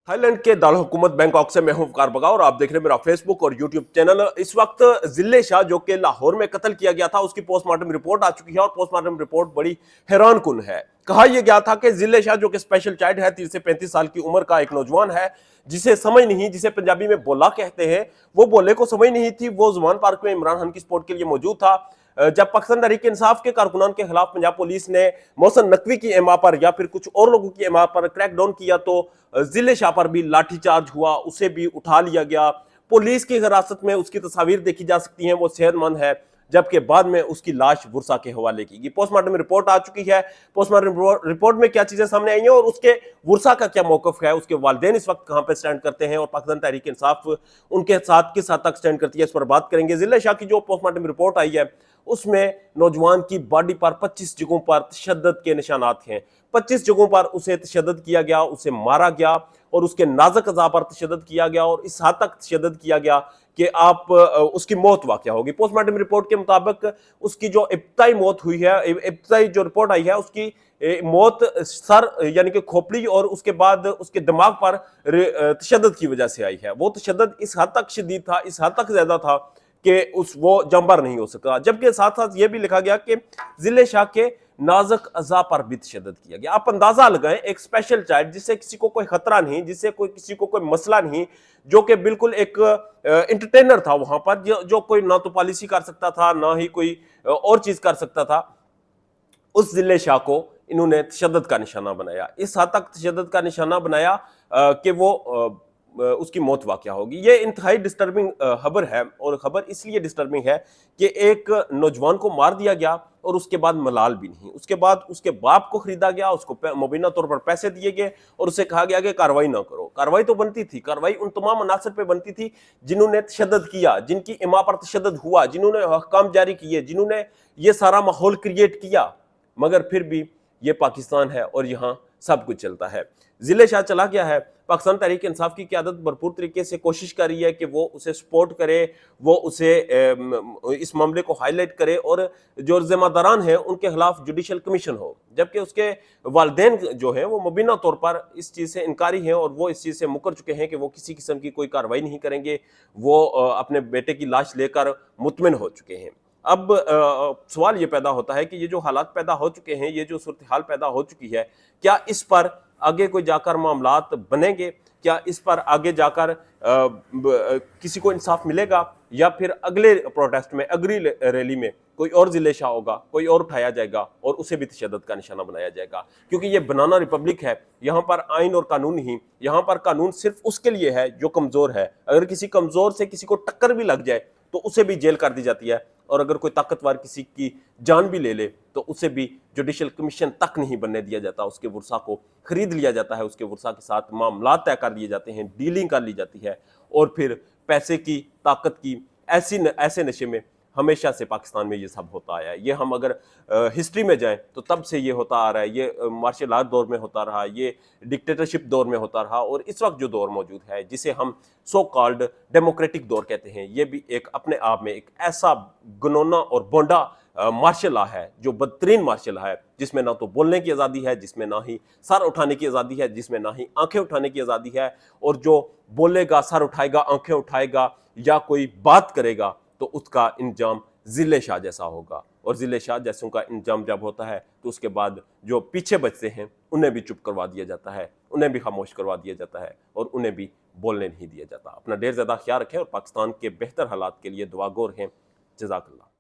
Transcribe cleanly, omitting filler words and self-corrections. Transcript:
Thailand के दारुल हुकूमत Bangkok से मैं हूं वकार बगा और आप देख रहे हैं मेरा फेसबुक और यूट्यूब चैनल। इस वक्त जिले शाह जो कि लाहौर में कत्ल किया गया था उसकी पोस्टमार्टम रिपोर्ट आ चुकी है और पोस्टमार्टम रिपोर्ट बड़ी हैरान कुन है। कहा यह गया था कि जिले शाह जो कि स्पेशल चाइल्ड है, 30 से 35 साल की उम्र का एक नौजवान है जिसे समझ नहीं, जिसे पंजाबी में बोला कहते हैं, वो बोले को समझ नहीं थी। वो जुबान पार्क में इमरान खान की सपोर्ट के लिए मौजूद था। जब पाकिस्तान तहरीक इंसाफ के कारकुनान के खिलाफ पंजाब पुलिस ने मोहसिन नकवी की एमा पर या फिर कुछ और लोगों की एमा पर क्रैकडाउन किया तो जिले शाह पर भी लाठीचार्ज हुआ, उसे भी उठा लिया गया। पुलिस की हिरासत में उसकी तस्वीर देखी जा सकती हैं, वो सेहतमंद है, जबकि बाद में उसकी लाश बुरसा के हवाले की। पोस्टमार्टम रिपोर्ट आ चुकी है। पोस्टमार्टम रिपोर्ट में क्या चीजें सामने आई हैं और उसके बुरसा का क्या मौकफ है, उसके वालिदैन इस वक्त कहां पे स्टैंड करते हैं और पाकिस्तान तहरीक इंसाफ उनके साथ किस हद तक स्टैंड करती है, इस पर बात करेंगे। जिले शाह की जो पोस्टमार्टम रिपोर्ट आई है उसमें नौजवान की बॉडी पर 25 जगहों पर तशद्दुद के निशानात हैं। 25 जगहों पर उसे तशद्दुद किया गया, उसे मारा गया और उसके नाजुक अज़ा पर तशद्दुद किया गया और इस हद तक तशद्दुद किया गया कि आप उसकी मौत वाक़या होगी। पोस्टमार्टम रिपोर्ट के मुताबिक उसकी जो इब्तदाई मौत हुई है, इब्तदाई जो रिपोर्ट आई है उसकी मौत सर यानी कि खोपड़ी और उसके बाद उसके दिमाग पर तशद्दुद की वजह से आई है। वो तशद्दुद इस हद तक शदीद था, इस हद तक ज्यादा था कि वो जंबर नहीं हो सका। जबकि साथ साथ यह भी लिखा गया कि जिले शाह के नाजुक अज़ा पर भी तशद्दुद किया गया। आप अंदाजा लगाएं, एक स्पेशल चाइल्ड जिससे किसी को कोई खतरा नहीं, जिससे किसी को कोई मसला नहीं, जो कि बिल्कुल एक एंटरटेनर था वहां पर, जो कोई ना तो पॉलिसी कर सकता था ना ही कोई और चीज कर सकता था, उस जिले शाह को इन्होंने तशद्दुद का निशाना बनाया। इस हद तक तशद्दुद का निशाना बनाया कि वो उसकी मौत वाक़या होगी। ये इंतहाई डिस्टर्बिंग खबर है और खबर इसलिए डिस्टर्बिंग है कि एक नौजवान को मार दिया गया और उसके बाद मलाल भी नहीं। उसके बाद उसके बाप को खरीदा गया, उसको मुबीना तौर पर पैसे दिए गए और उसे कहा गया कि कार्रवाई ना करो। कार्रवाई तो बनती थी, कार्रवाई उन तमाम अनासर पे बनती थी जिन्होंने तशद्दुद किया, जिनकी इमा पर तशद्दुद हुआ, जिन्होंने अहकाम जारी किए, जिन्होंने ये सारा माहौल क्रिएट किया। मगर फिर भी ये पाकिस्तान है और यहाँ सब कुछ चलता है। जिले शाह चला गया है। पाकिस्तान तहरीक इंसाफ की क़यादत भरपूर तरीके से कोशिश कर रही है कि वो उसे सपोर्ट करे, वो उसे इस मामले को हाईलाइट करे और जो जिम्मेदारान हैं उनके खिलाफ जुडिशल कमीशन हो। जबकि उसके वालिदैन जो है वो मुबीना तौर पर इस चीज़ से इनकारी हैं और वो इस चीज़ से मुकर चुके हैं कि वो किसी किस्म की कोई कार्रवाई नहीं करेंगे। वो अपने बेटे की लाश लेकर मुतमिन हो चुके हैं। अब सवाल ये पैदा होता है कि ये जो हालात पैदा हो चुके हैं, ये जो सूरत हाल पैदा हो चुकी है, क्या इस पर आगे कोई जाकर मामलात बनेंगे? क्या इस पर आगे जाकर किसी को इंसाफ मिलेगा या फिर अगले प्रोटेस्ट में, अगली रैली में कोई और जिले शाह होगा, कोई और उठाया जाएगा और उसे भी तशद्दुद का निशाना बनाया जाएगा? क्योंकि ये बनाना रिपब्लिक है, यहाँ पर आइन और कानून नहीं, यहाँ पर कानून सिर्फ उसके लिए है जो कमजोर है। अगर किसी कमजोर से किसी को टक्कर भी लग जाए तो उसे भी जेल कर दी जाती है और अगर कोई ताकतवर किसी की जान भी ले ले तो उसे भी जुडिशल कमीशन तक नहीं बनने दिया जाता। उसके वर्सा को खरीद लिया जाता है, उसके वर्सा के साथ मामला तय कर लिए जाते हैं, डीलिंग कर ली जाती है और फिर पैसे की, ताकत की ऐसे नशे में हमेशा से पाकिस्तान में ये सब होता आया है। ये हम अगर हिस्ट्री में जाएं तो तब से ये होता आ रहा है। ये मार्शल आर्ट दौर में होता रहा, ये डिक्टेटरशिप दौर में होता रहा और इस वक्त जो दौर मौजूद है जिसे हम सो कॉल्ड डेमोक्रेटिक दौर कहते हैं, ये भी एक अपने आप में एक ऐसा गनौना और बोंडा मार्शल लॉ है जो बदतरीन मार्शल लॉ है, जिसमें ना तो बोलने की आज़ादी है, जिसमें ना ही सर उठाने की आज़ादी है, जिसमें ना ही आंखें उठाने की आज़ादी है। और जो बोलेगा, सर उठाएगा, आंखें उठाएगा या कोई बात करेगा तो उसका इंजाम जिले शाह जैसा होगा। और जिले शाह जैसों का इंजाम जब होता है तो उसके बाद जो पीछे बचते हैं उन्हें भी चुप करवा दिया जाता है, उन्हें भी खामोश करवा दिया जाता है और उन्हें भी बोलने नहीं दिया जाता। अपना ढेर ज़्यादा ख्याल रखें और पाकिस्तान के बेहतर हालात के लिए दुआगोर हैं। जज़ाकल्लाह।